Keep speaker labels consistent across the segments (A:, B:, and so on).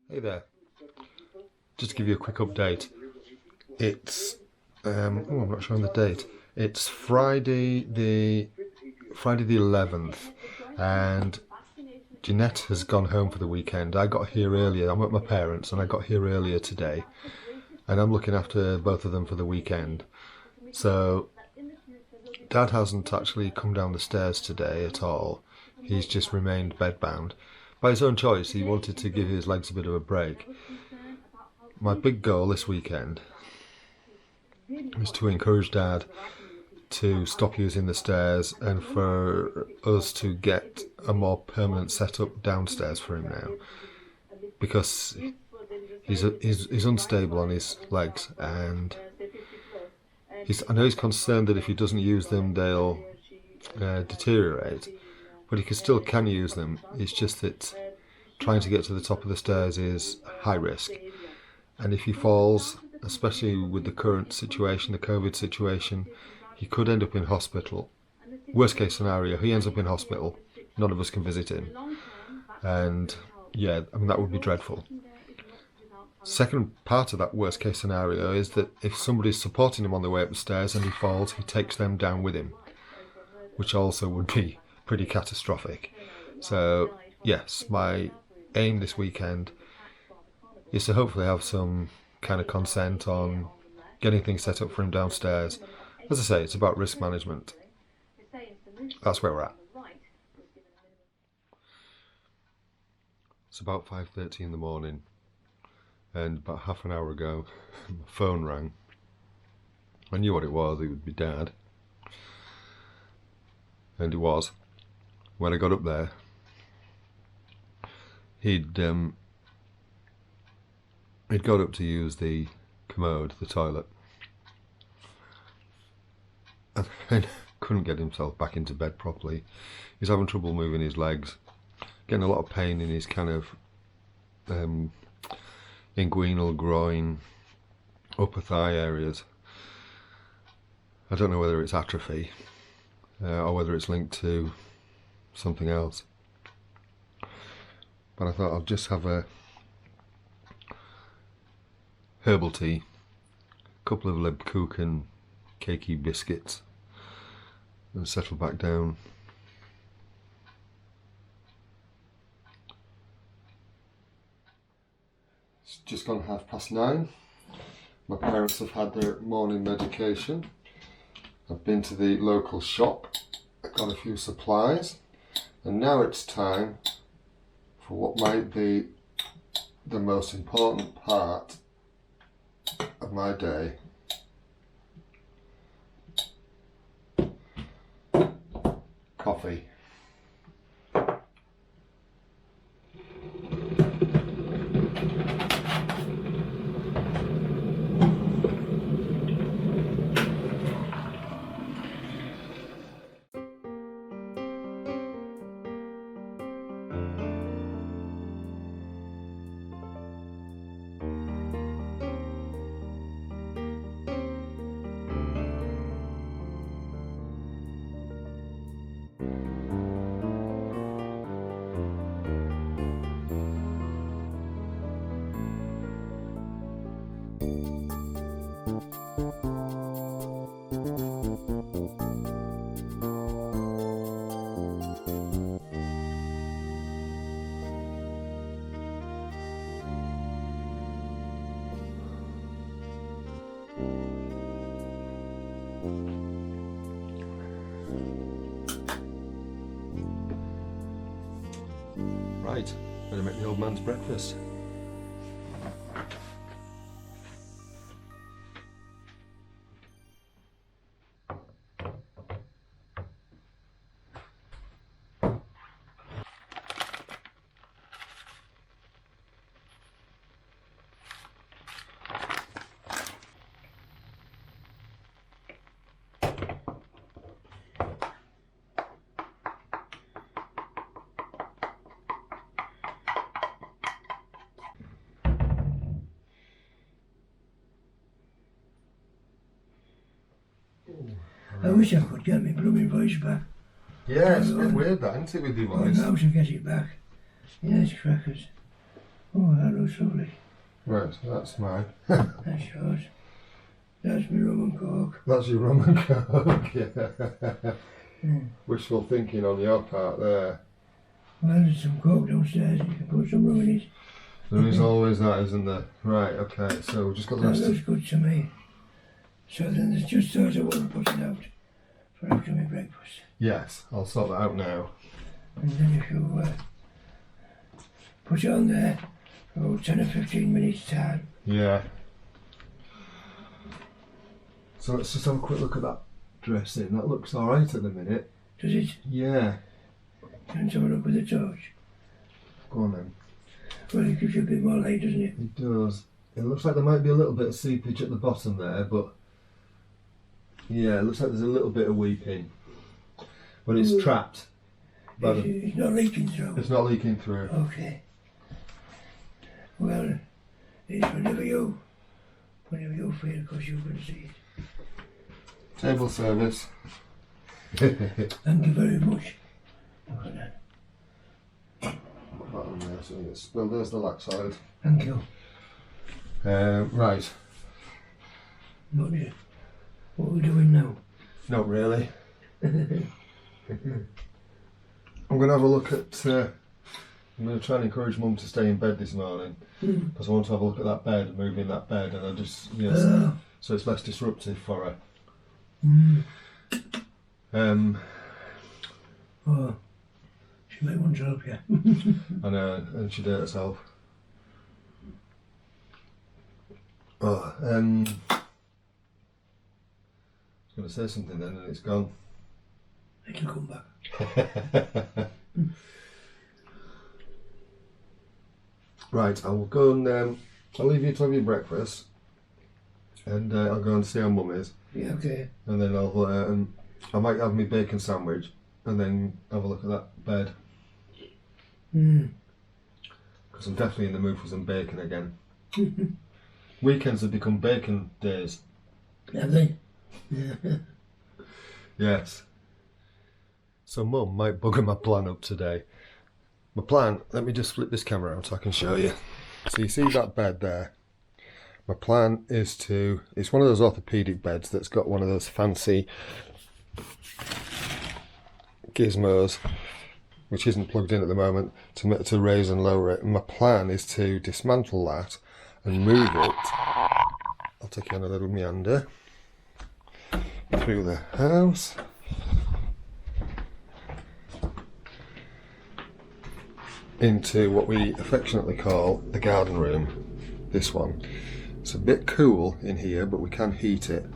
A: Hey there, just to give you a quick update. It's I'm not sure on the date. It's Friday the 11th, and Jeanette has gone home for the weekend. I got here earlier. I'm at my parents, and I got here earlier today, and I'm looking after both of them for the weekend. So Dad hasn't actually come down the stairs today at all. He's just remained bedbound. By his own choice, he wanted to give his legs a bit of a break. My big goal this weekend is to encourage Dad to stop using the stairs and for us to get a more permanent setup downstairs for him now, because he's unstable on his legs, and I know he's concerned that if he doesn't use them they'll deteriorate, but he still can use them. It's just that trying to get to the top of the stairs is high risk, and if he falls, especially with the current situation, the COVID situation, he could end up in hospital. Worst case scenario, he ends up in hospital. None of us can visit him. And yeah, I mean, that would be dreadful. Second part of that worst case scenario is that if somebody's supporting him on the way up the stairs and he falls, he takes them down with him, which also would be pretty catastrophic. So yes, my aim this weekend is to hopefully have some kind of consent on getting things set up for him downstairs. As I say, it's about risk management. That's where we're at. It's about 5:30 in the morning, and about half an hour ago my phone rang. I knew what it was. It would be Dad, and it was. When I got up there, he'd got up to use the commode, the toilet, and couldn't get himself back into bed properly. He's having trouble moving his legs, getting a lot of pain in his kind of inguinal, groin, upper thigh areas. I don't know whether it's atrophy or whether it's linked to something else, but I thought I'll just have a herbal tea, a couple of Lebkuchen cakey biscuits, and settle back down. It's just gone 9:30. My parents have had their morning medication. I've been to the local shop, I got a few supplies, and now it's time for what might be the most important part of my day. Coffee. Right, better make the old man's breakfast.
B: I wish I could get my blooming voice back.
A: Yeah, it's a bit weird that, isn't it, with your
B: Oh,
A: voice?
B: now to get it back. Yes, crackers. Oh, that looks lovely.
A: Right, so that's mine.
B: That's yours. That's my rum and coke.
A: That's your rum and coke, yeah.
B: Mm.
A: Wishful thinking on your part there.
B: Well, there's some coke downstairs. You can put some rum in it.
A: There is always that, isn't there? Right, okay, so we've just got the
B: That
A: rest
B: looks
A: of...
B: good to me. So then there's just those I want to put it out for after my breakfast.
A: Yes, I'll sort that out now.
B: And then if you put it on there for about 10 or 15 minutes time.
A: Yeah. So let's just have a quick look at that dressing. That looks alright at the minute.
B: Does it?
A: Yeah.
B: Let's have a look with the torch.
A: Go on then.
B: Well, it gives you a bit more light, doesn't it?
A: It does. It looks like there might be a little bit of seepage at the bottom there, but yeah, it looks like there's a little bit of weeping. But it's trapped. But
B: It's not leaking through.
A: it's not leaking through.
B: Okay. Well, it's whenever you feel, because you can see it.
A: Table service.
B: Thank you very much. Look at that.
A: Put that on there so it's, well, there's the laxide.
B: Thank you.
A: Right.
B: What are we doing now?
A: Not really. I'm going to have a look at... I'm going to try and encourage Mum to stay in bed this morning because I want to have a look at that bed, moving that bed, and I just, yes, so it's less disruptive for her.
B: Oh, she might want to help you.
A: And she did it herself. Oh, I was going to say something then and it's gone.
B: It'll come back.
A: Right, I will go and I'll leave you to have your breakfast, and I'll go and see how Mum is,
B: Yeah, okay.
A: and then I might have my bacon sandwich, and then have a look at that bed, because I'm definitely in the mood for some bacon again. Weekends have become bacon days.
B: Have they?
A: Yes. So Mum might bugger my plan up today. My plan, let me just flip this camera around so I can show you. So you see that bed there? My plan is to, it's one of those orthopedic beds that's got one of those fancy gizmos, which isn't plugged in at the moment, to raise and lower it. And my plan is to dismantle that and move it. I'll take you on a little meander through the house. Into what we affectionately call the garden room. This one. It's a bit cool in here, but we can heat it.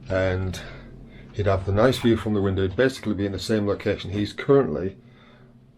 A: And he'd have the nice view from the window. He'd basically be in the same location. He's currently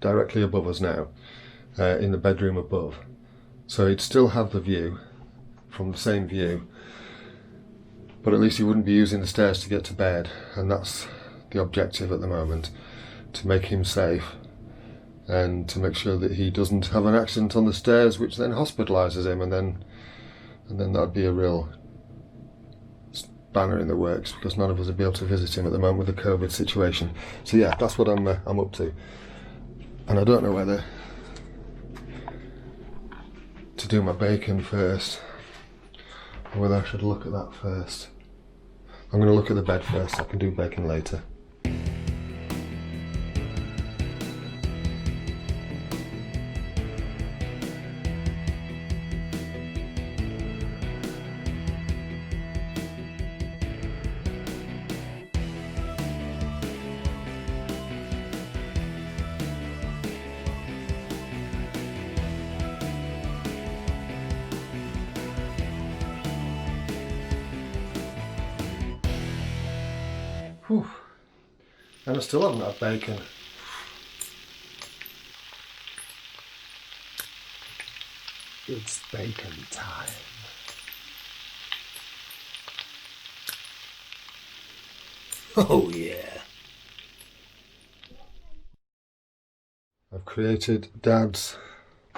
A: directly above us now, in the bedroom above. So he'd still have the view from the same view, but at least he wouldn't be using the stairs to get to bed. And that's the objective at the moment, to make him safe. And to make sure that he doesn't have an accident on the stairs, which then hospitalises him, and then that'd be a real banner in the works, because none of us would be able to visit him at the moment with the COVID situation. So yeah, that's what I'm up to, and I don't know whether to do my bacon first or whether I should look at that first. I'm going to look at the bed first. I can do bacon later. Whew. And I still haven't had bacon. It's bacon time. Oh yeah. I've created Dad's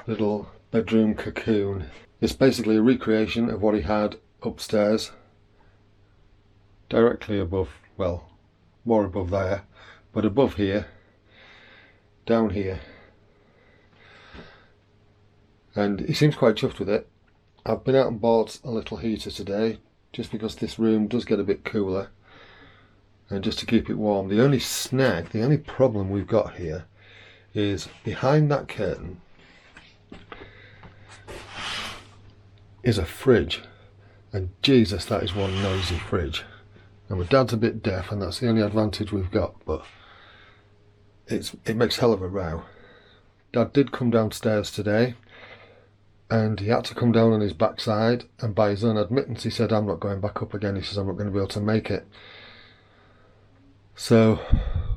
A: little bedroom cocoon. It's basically a recreation of what he had upstairs, directly above, well, more above there, but above here, down here, and he seems quite chuffed with it. I've been out and bought a little heater today, just because this room does get a bit cooler, and just to keep it warm. The only snag, the only problem we've got here is behind that curtain is a fridge, and Jesus, that is one noisy fridge. And my dad's a bit deaf, and that's the only advantage we've got, but it makes hell of a row. Dad did come downstairs today, and he had to come down on his backside, and by his own admittance he said, I'm not going back up again. He says, I'm not going to be able to make it. So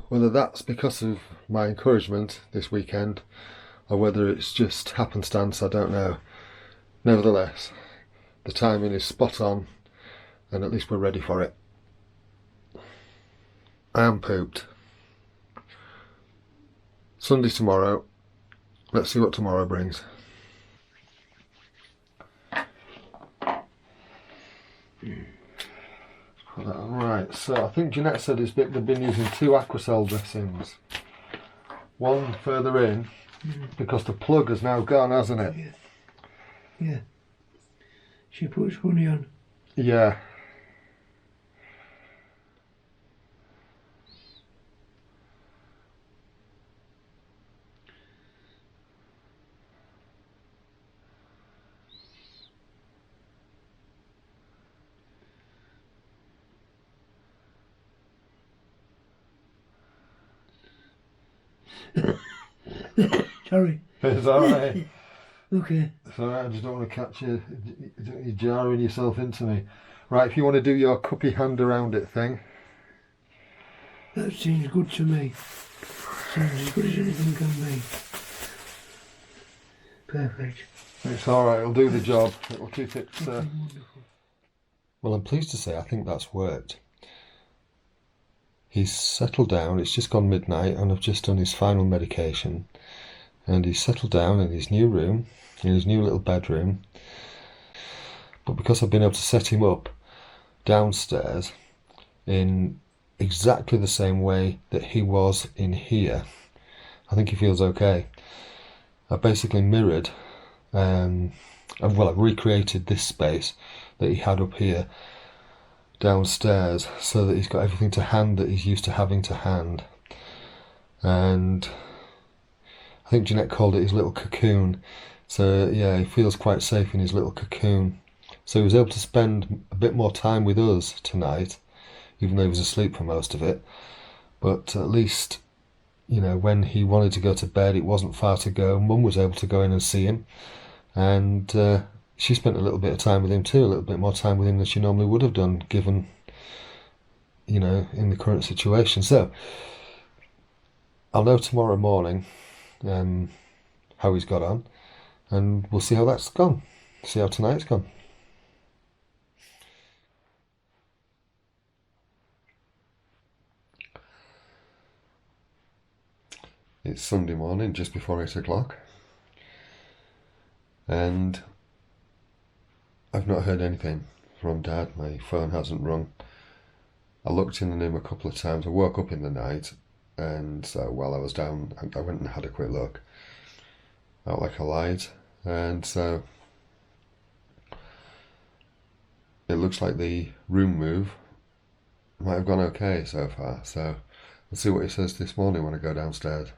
A: whether that's because of my encouragement this weekend or whether it's just happenstance, I don't know. Nevertheless, the timing is spot on, and at least we're ready for it. I am pooped. Sunday tomorrow. Let's see what tomorrow brings. Put that on. Right, so I think Jeanette said they've been using 2 Aquacel dressings. One further in, because the plug has now gone, hasn't it?
B: Yeah. Yeah. She puts honey on.
A: Yeah.
B: Sorry.
A: It's alright.
B: Okay.
A: It's alright, I just don't want to catch you jarring yourself into me. Right, if you want to do your cuppy hand around it thing.
B: That seems good to me. Seems as good as anything can be. Perfect.
A: It's alright, it'll do the job. It'll keep it...
B: Wonderful.
A: Well, I'm pleased to say I think that's worked. He's settled down, it's just gone midnight, and I've just done his final medication. And he's settled down in his new room, in his new little bedroom. But because I've been able to set him up downstairs in exactly the same way that he was in here, I think he feels okay. I basically mirrored, I've recreated this space that he had up here downstairs, so that he's got everything to hand that he's used to having to hand. And I think Jeanette called it his little cocoon. So yeah, he feels quite safe in his little cocoon. So he was able to spend a bit more time with us tonight, even though he was asleep for most of it. But at least, you know, when he wanted to go to bed, it wasn't far to go. Mum was able to go in and see him. And she spent a little bit of time with him too, a little bit more time with him than she normally would have done, given, you know, in the current situation. So I'll know tomorrow morning how he's got on, and we'll see how that's gone. See how tonight's gone. It's Sunday morning, just before 8 o'clock, and I've not heard anything from Dad. My phone hasn't rung. I looked in the room a couple of times. I woke up in the night, and so while I was down, I went and had a quick look out like a light, and so it looks like the room move might have gone okay so far. So we'll see what he says this morning when I go downstairs.